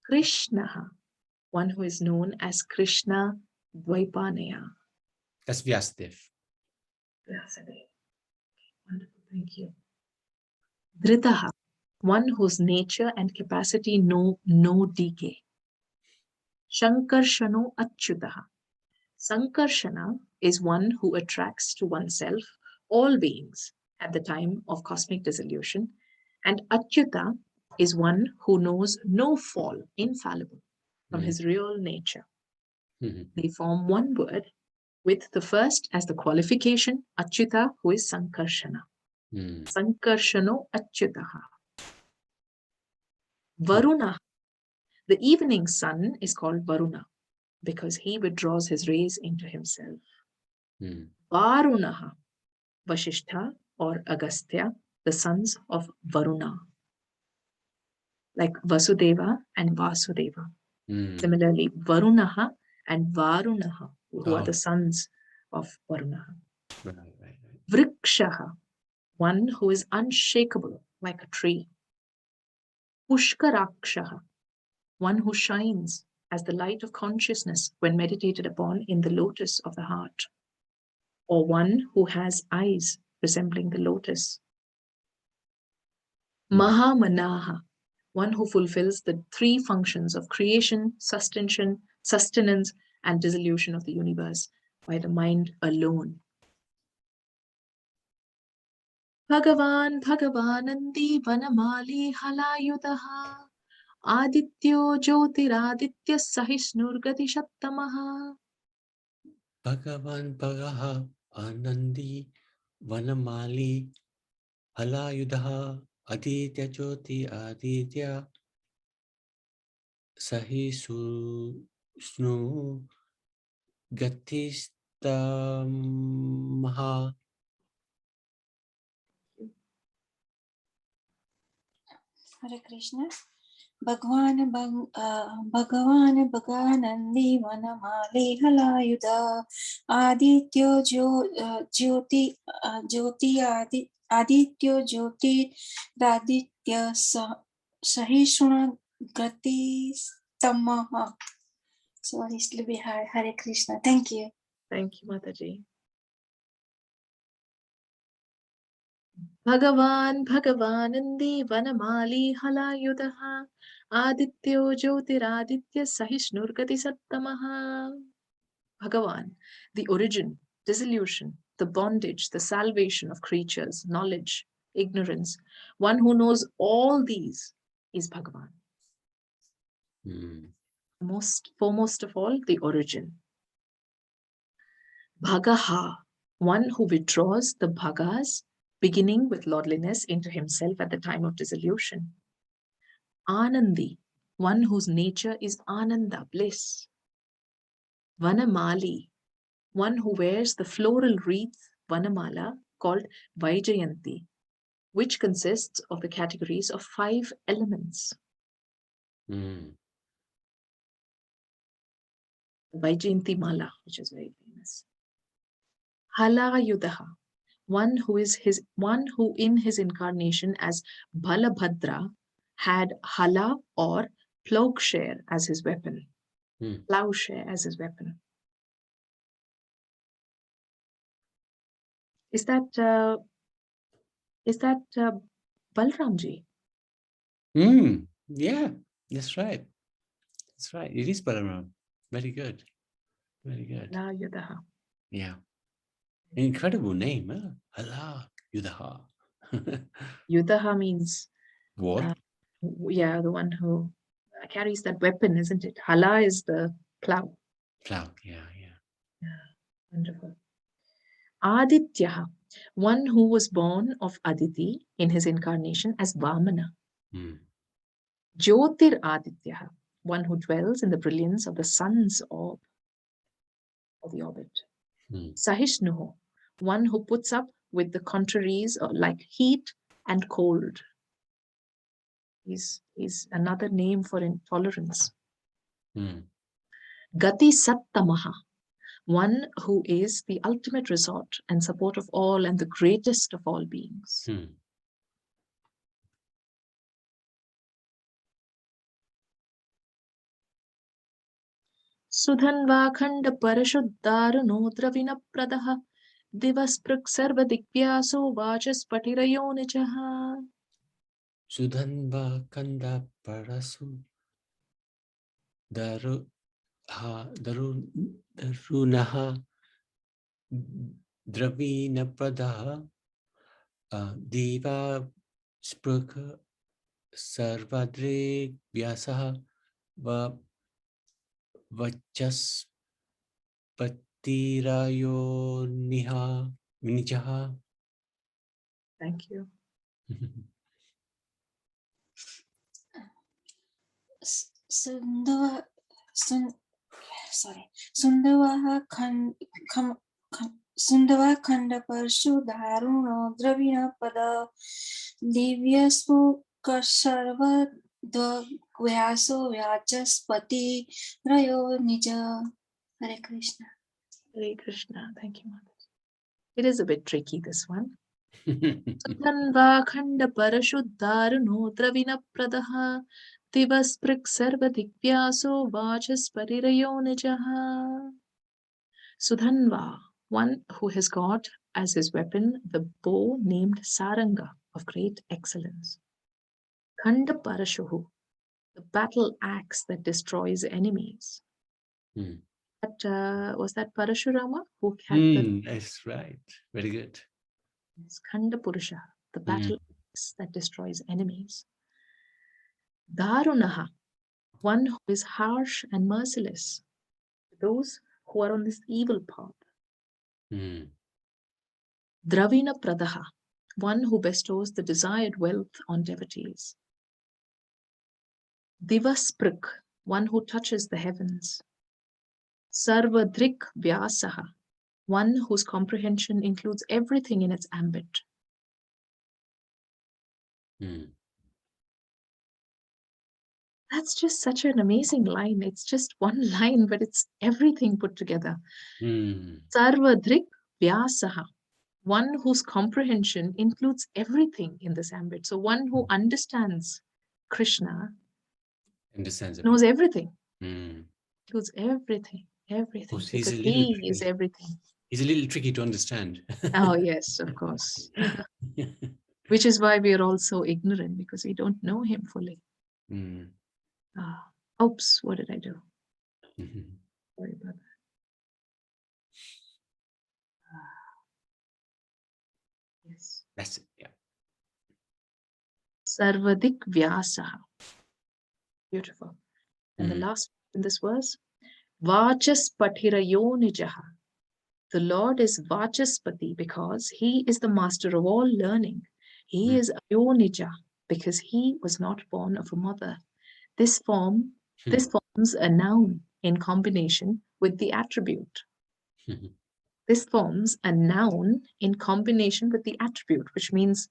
Krishna, one who is known as Krishna Dvaipanaya. That's Vyasadeva. Vyasadeva. Wonderful, thank you. Dhritaha, one whose nature and capacity know no decay. Shankarshano Achyutaha. Sankarshana is one who attracts to oneself all beings at the time of cosmic dissolution, and Achyuta is one who knows no fall, infallible, from his real nature. Mhm. They form one word with the first as the qualification, Achyuta, who is Sankarshana. Mm. Sankarshano Achyutaha. Varuna, the evening sun is called Varuna because he withdraws his rays into himself. Mm. Varunaha, Vasishtha or Agastya, the sons of Varuna, like Vasudeva and Vasudeva. Mm. Similarly, Varunaha and Varunaha, who are Oh. the sons of Varunaha. Right, right, right. Vrikshaha, one who is unshakable like a tree. Pushkarakshaha, one who shines as the light of consciousness when meditated upon in the lotus of the heart, or one who has eyes resembling the lotus. Mahamanaha, one who fulfills the three functions of creation, sustenance, and dissolution of the universe by the mind alone. Bhagavan Bhagavanandi Vanamali Halayudaha Adityo Jyotiraditya Sahishnurgati Shattamaha. Bhagavan Bhagaha Anandi Vanamali Halayudaha Aditya Jyoti Aditya Sahisnu Gatistamaha. Hare Krishna. Bhagwan Bhaganandi Vanamali Halayuda Adityo Jyoti Adityo Jyoti Raditya Sahishuna Gati Tamaha. Sorry, it's a little bit hard. Hare Krishna. Thank you. Thank you, Mataji. Bhagavan Bhagavanandi Vanamali Halayudaha Adityo Jyotiraditya Sahishnurgati Sattamaha. Bhagavan, the origin, dissolution, the bondage, the salvation of creatures, knowledge, ignorance, one who knows all these is Bhagavan. Mm. Most foremost of all, the origin. Bhagaha, one who withdraws the bhagas, beginning with lordliness, into himself at the time of dissolution. Anandi, one whose nature is Ananda, bliss. Vanamali, one who wears the floral wreath Vanamala called Vaijayanti, which consists of the categories of 5 elements. Mm. Vaijayanti Mala, which is very famous. Halayudaha, one who in his incarnation as Balabhadra had hala or plowshare as his weapon. Plowshare as his weapon. Is that Balramji? Yeah, that's right. That's right. It is Balaram. Very good. Very good. Halayudaha. Yeah. Incredible name, huh? Allah Yudaha. Yudaha means War. yeah, the one who carries that weapon, isn't it? Hala is the plow. Plow. Yeah, yeah. Yeah, wonderful. Aditya, one who was born of Aditi in his incarnation as Vamana. Mm. Jyotir Aditya, one who dwells in the brilliance of the sun's orb, or the orbit. Sahishnuho, one who puts up with the contraries like heat and cold. Is another name for intolerance. Mm. Gati Sattamaha, one who is the ultimate resort and support of all and the greatest of all beings. Sudhanvakhanda parashuddharuno dravinapradaha divasprik sarvadikvyaso vachaspatirayo nijaha. Sudhanva kanda parasu darunaha dravina pradaha diva sprukha sarvadrik vyasaha vachaspatirayo nijaha. Thank you. Sundava Sundava Khanda Parshu Dharuno Dravina Pada Divyaspu Kasarva Dvyaso Vyachaspati Rayo Nija. Hare Krishna. Hare Krishna. Thank you, Mother. It is a bit tricky, this one. Sudhanvakhanda parashuddharuno dravinapradaha divasprik sarvadikvyaso vachaspatirayo nijaha. Sudhanva, one who has got as his weapon the bow named Saranga of great excellence. Khanda Parashuhu, the battle axe that destroys enemies. That, was that Parashurama who had the That's right. Very good. Khanda Purusha, the battle axe that destroys enemies. Darunaha, one who is harsh and merciless to those who are on this evil path. Dravina Pradaha, one who bestows the desired wealth on devotees. Divasprik, one who touches the heavens. Sarvadrik Vyasaha, one whose comprehension includes everything in its ambit. That's just such an amazing line. It's just one line, but it's everything put together. Sarvadrik Vyasaha, one whose comprehension includes everything in this ambit. So one who understands Krishna knows everything. Includes everything, everything. Because he is everything. He's a little tricky to understand. Oh, yes, of course. Which is why we are all so ignorant, because we don't know him fully. Oops, what did I do? Sorry about that. Yes. That's it, yeah. Sarvadik Vyasaha. Beautiful. And the last in this verse, Vachaspatirayo Nijaha. The Lord is Vachaspati because he is the master of all learning. He is Ayonija because he was not born of a mother. This forms a noun in combination with the attribute. This forms a noun in combination with the attribute, which means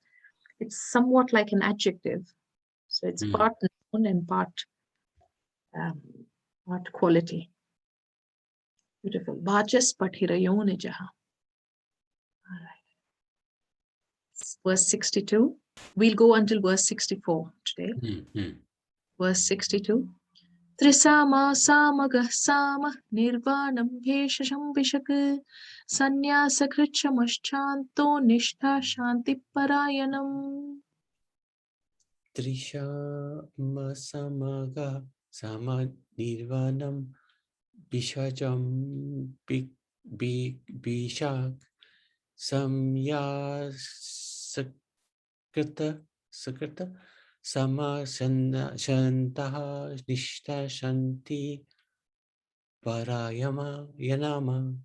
it's somewhat like an adjective. So it's part noun and part quality. Beautiful. Vachaspatirayo Nijaha. All right. Verse 62. We'll go until verse 64 today. Verse 62. Trisama samagah sama nirvanam bheshasham vishak sannyasa krichamashanto nishtha shanti parayanam. Trishama samaga sama nirvanam bishajam bishak samya sakrita sama shantaha nishta shanti parayanam.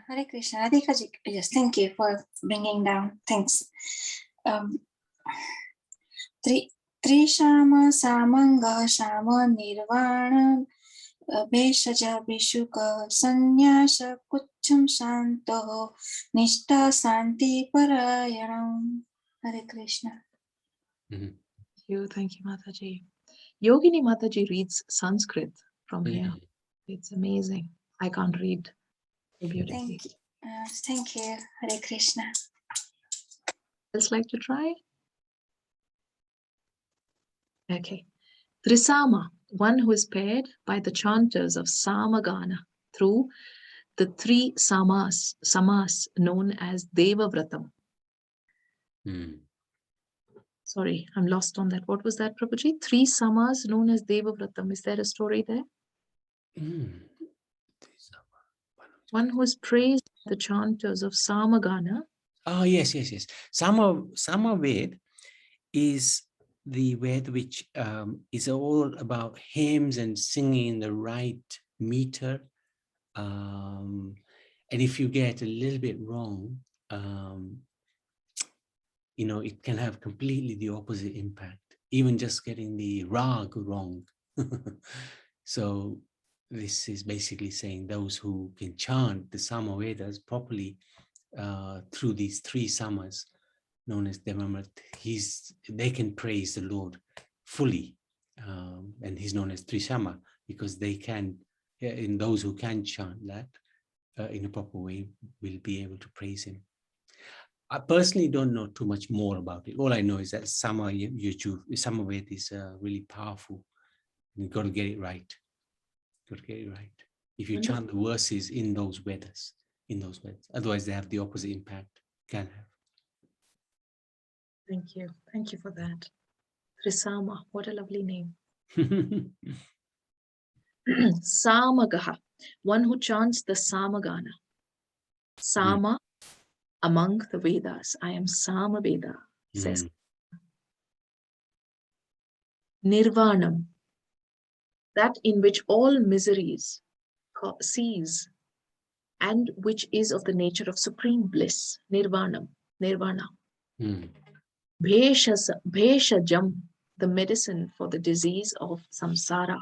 Hare Krishna. Radhika ji, yes, thank you for bringing down. Thanks. Trishama samanga shama nirvana beshaja bishuka sannyasa kucham shanto nishta santi parayanam. Hare Krishna. Thank you, Mataji. Yogini Mataji reads Sanskrit from here. It's amazing. I can't read so beautifully. Thank you. Hare Krishna. Else like to try? Okay. Trisama, one who is paired by the chanters of Samagana through the three samas known as Devavratam. Hmm. Sorry, I'm lost on that. What was that, Prabhuji? Three samas known as Devavratam. Is there a story there? Hmm. One who is praised by the chanters of Samagana. Oh, yes. Samaved is the Ved which is all about hymns and singing in the right meter. And if you get a little bit wrong, it can have completely the opposite impact, even just getting the rag wrong. So this is basically saying those who can chant the Samavedas properly through these three samas known as Devamrit, they can praise the Lord fully, and he's known as Trisama because they can, in those who can chant that in a proper way, will be able to praise him. I personally don't know too much more about it. All I know is that Samaved is really powerful. You've got to get it right. Got to get it right. If you chant the verses in those Vedas, otherwise they have the opposite impact. Can have. Thank you. Thank you for that. Trisama, what a lovely name. Samagaha, one who chants the Samagana. Sama, among the Vedas. I am Samaveda, says. Nirvanam, that in which all miseries cease and which is of the nature of supreme bliss. Nirvana. Bheshajam, the medicine for the disease of samsara.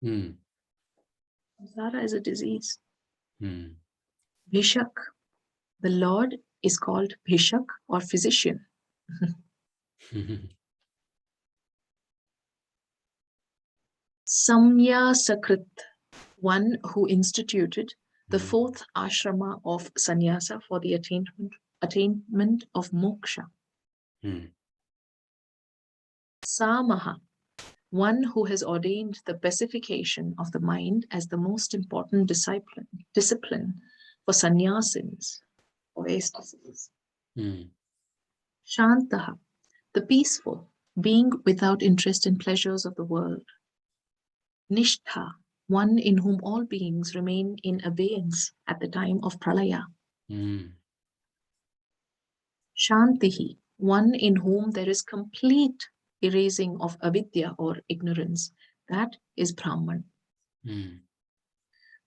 Samsara is a disease. Bhishak, the Lord is called Bhishak or physician. Samya Sakrit, one who instituted the fourth ashrama of sannyasa for the attainment of moksha. Samaha, one who has ordained the pacification of the mind as the most important discipline for sannyasins, or ecstasies. Shantaha, the peaceful, being without interest in pleasures of the world. Nishtha, one in whom all beings remain in abeyance at the time of pralaya. Shantihi, one in whom there is complete erasing of avidya or ignorance. That is Brahman.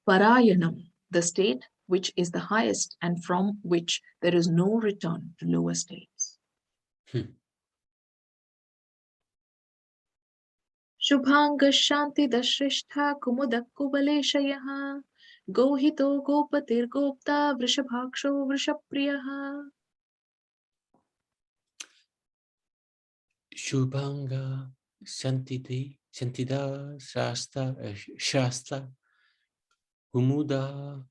Parayanam, the state which is the highest and from which there is no return to lower states. Shubhanga Shanti Dashrishta Kumudak Kubaleshayaha Gohito Gopatir Gopta Vrishabhaksho Vrishapriyaha. Shubhanga Shantida Shasta Kumuda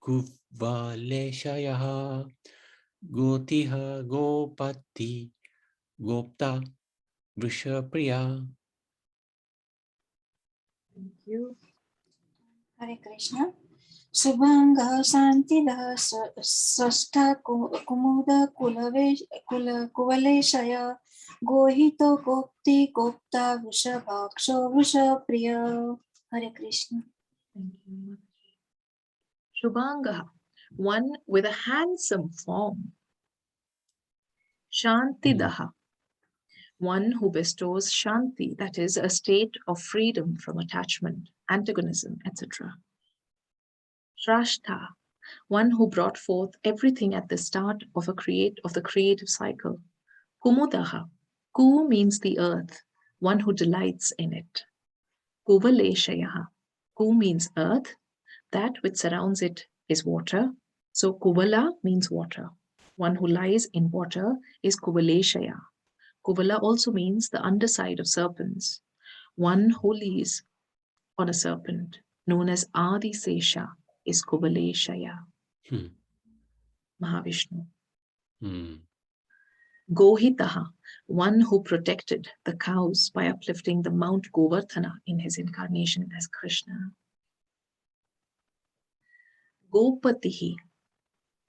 Kuvaleshayaha Gotiha Gopati Gopta Vrishapriya. Thank you. Hare Krishna. Subhanga Santida Sasta Kumuda Kuvaleshaya Gohito Gopti Gopta Vrishabhaksho Vrishapriya. Hare Krishna. Thank you. Shubhanga, one with a handsome form. Shantidaha, one who bestows shanti, that is a state of freedom from attachment, antagonism, etc. Shrashta, one who brought forth everything at the start of the creative cycle. Kumudaha, Ku means the earth, one who delights in it. Kuvaleshayaha, Ku means earth, that which surrounds it is water. So Kuvala means water. One who lies in water is Kuvaleshaya. Kuvala also means the underside of serpents. One who lies on a serpent, known as Adi Sesha, is Kubaleshaya, Hmm. Mahavishnu. Hmm. Gohitaha, one who protected the cows by uplifting the Mount Govardhana in his incarnation as Krishna. Gopatihi,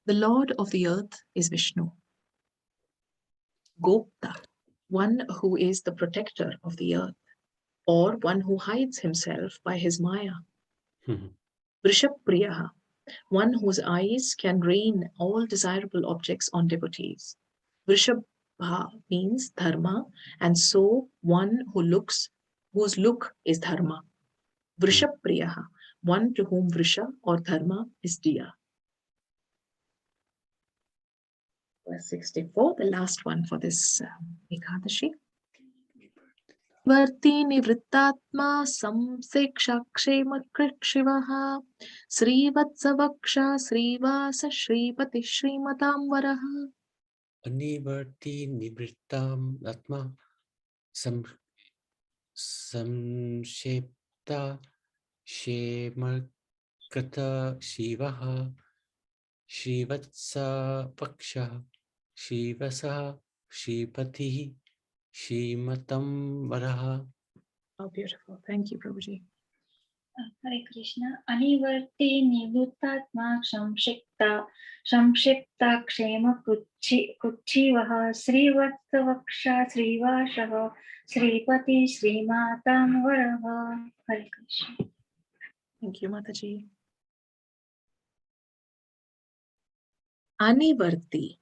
the Lord of the earth is Vishnu. Gopta, one who is the protector of the earth, or one who hides himself by his Maya. Hmm. Vrishapriyaha, one whose eyes can rain all desirable objects on devotees. Vrishabha means dharma, and so one whose look is dharma. Vrishapriyaha, one to whom Vrisha or dharma is dear. Verse 64, the last one for this Ekadashi. Varti nivrittatma samseksha kshema krikshivaha srivatsavaksha srivasa shripati shrimatam varaha. Anivarti nivrittam atma samshepta shemarkata shivaha Shrivatsa Paksha Shivasa Shripati Shrimatam Varaha. Oh, beautiful. Thank you, Prabhuji. Hare Krishna. Anivarti nivrittatma samshipta kshema kuchivaha srivatsavaksha srivashaha sripati srimatam varaha. Hare Krishna. Thank you, Mataji. Anivarti,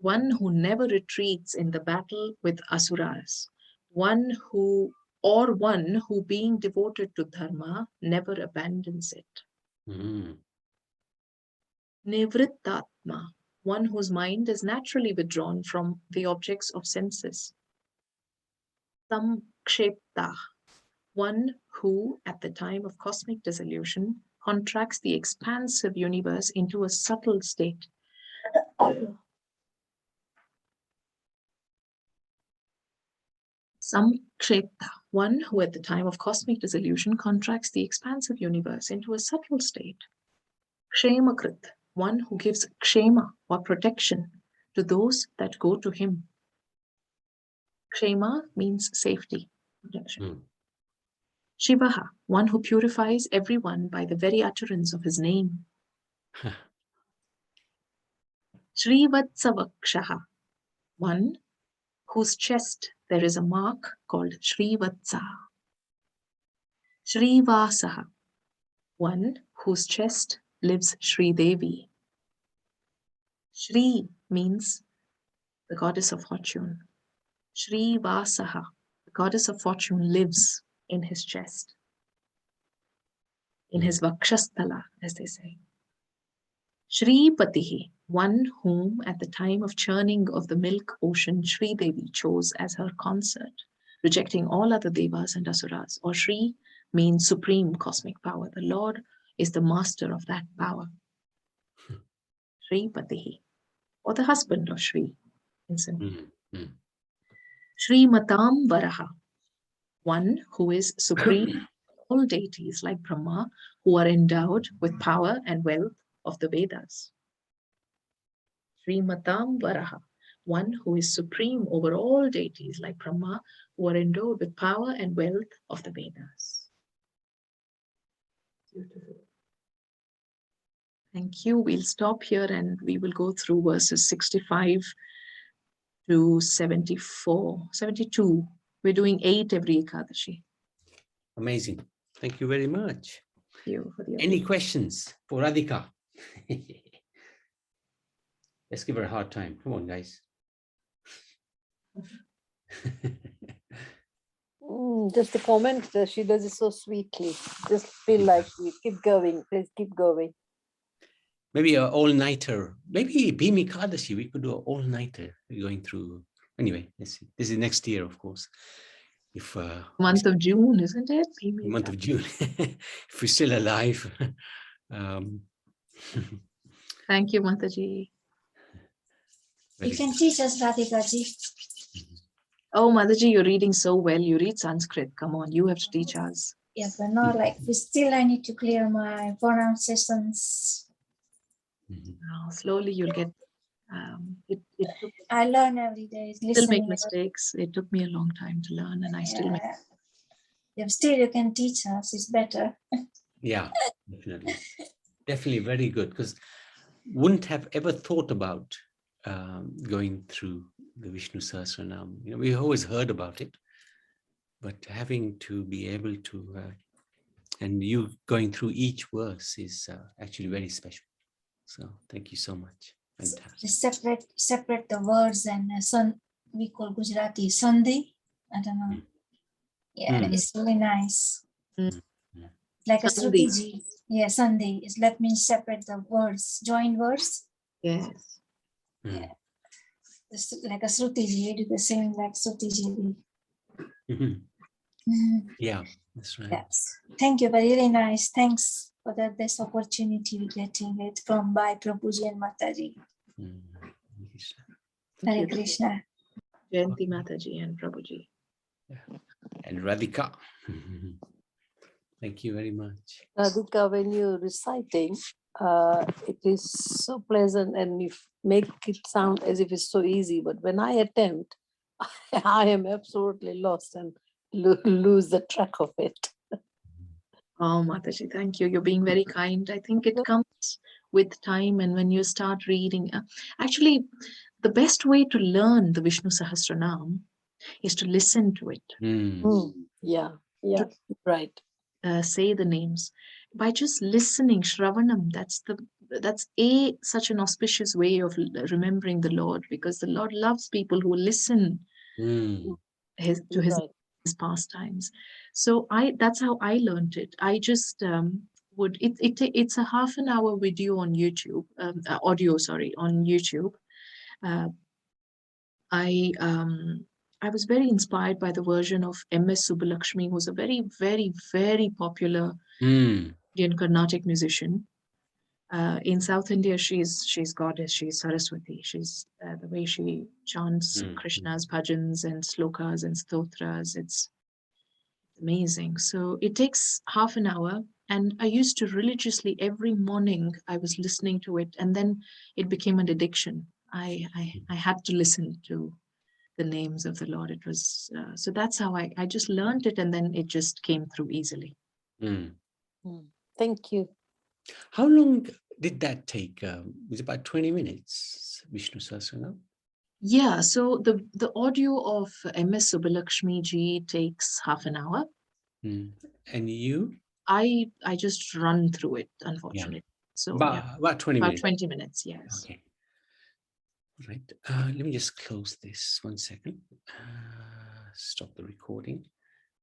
one who never retreats in the battle with asuras, one who being devoted to dharma never abandons it. Nivrittatma, one whose mind is naturally withdrawn from the objects of senses. Samkshepta, one who, at the time of cosmic dissolution, contracts the expansive universe into a subtle state. Samkshepta, one who at the time of cosmic dissolution contracts the expansive universe into a subtle state. Kshemakrit, one who gives kshema or protection to those that go to him. Kshema means safety, protection. Shivaha, one who purifies everyone by the very utterance of his name. Srivatsavakshaha, one whose chest there is a mark called Srivatsa. Srivasaha, one whose chest lives Sri Devi. Shri means the goddess of fortune. Srivasaha, the goddess of fortune, lives in his chest, in his Vakshasthala, as they say. Shripatihi, one whom at the time of churning of the milk ocean, Sri Devi chose as her consort, rejecting all other devas and asuras. Or Shri means supreme cosmic power. The Lord is the master of that power. Shripatihi, or the husband of Shri, in simple. Shrimatam Varaha, one who is supreme all deities like Brahma, who are endowed with power and wealth of the Vedas. Srimatam Varaha, one who is supreme over all deities like Brahma, who are endowed with power and wealth of the Vedas. Beautiful. Thank you. We'll stop here and we will go through verses 65 to 74, 72. We're doing 8 every Ekadashi. Amazing. Thank you very much. Thank you for the Any questions for Radhika? Let's give her a hard time. Come on, guys. Just a comment, she does it so sweetly. Just feel like we keep going. Please keep going. Maybe an all-nighter. Maybe Bhimi Kadashi. We could do an all-nighter going through. Anyway, let's see. This is next year, of course. If month of June, isn't it? the month of June. If we're still alive. Thank you, Mataji. You can teach us, Radhika ji. Oh, Mataji, you're reading so well. You read Sanskrit. Come on, you have to teach us. Yeah, but not like, still I need to clear my pronunciations. Mhm. Now, slowly you'll get, it took, I learn every day, still make listening. mistakes. It took me a long time to learn, and I still make. If still you can teach us, it's better. Yeah, definitely. Definitely very good, because wouldn't have ever thought about going through the Vishnu Sahasranam. You know, we always heard about it, but having to be able to, and you going through each verse is actually very special. So thank you so much. Fantastic. Separate the words, and we call Gujarati Sandhi. I don't know. Yeah, Mm. it's really nice. Mm. Mm. Like a Sandhi. Srutiji. Yeah, Sandhi. That means separate the words, join words. Yes. Mm. Yeah. Like a Srutiji, you do the same like Srutiji. Mhm. Yeah, that's right. Yes. Thank you, but really nice. Thanks for this opportunity we're getting it from by Prabhuji and Mataji. Mm. Thank Hare you. Krishna. Jayanti Mataji and Prabhuji. And Radhika. Thank you very much. Radhika, when you're reciting, it is so pleasant and you make it sound as if it's so easy. But when I attempt, I am absolutely lost and lose the track of it. Oh, Mataji, thank you. You're being very kind. I think it comes with time, and when you start reading. Actually, the best way to learn the Vishnu Sahasranam is to listen to it, Mm. Yeah, yeah, right. say the names. By just listening, Shravanam, that's such an auspicious way of remembering the Lord, because the Lord loves people who listen Mm. to his Right. pastimes. So that's how I learned it. I just it's a half an hour video on YouTube, audio, sorry, on YouTube. I was very inspired by the version of M.S. Subbulakshmi, who's a very, very, very popular Mm. Indian Carnatic musician. In South India, she's goddess, she's Saraswati. She's the way she chants Krishna's bhajans and slokas and stotras. It's amazing. So it takes half an hour, and I used to religiously every morning I was listening to it, and then it became an addiction. I had to listen to the names of the Lord. It was so that's how I just learned it, and then it just came through easily. Mm. Thank you. How long did that take? Was it about 20 minutes, Vishnu Sahasranam? Yeah, so the audio of M.S. Subbulakshmi ji takes half an hour. Mm. And you? I just run through it, unfortunately. So About 20 about minutes. 20 minutes, yes. Okay. Right. Let me just close this 1 second. Stop the recording.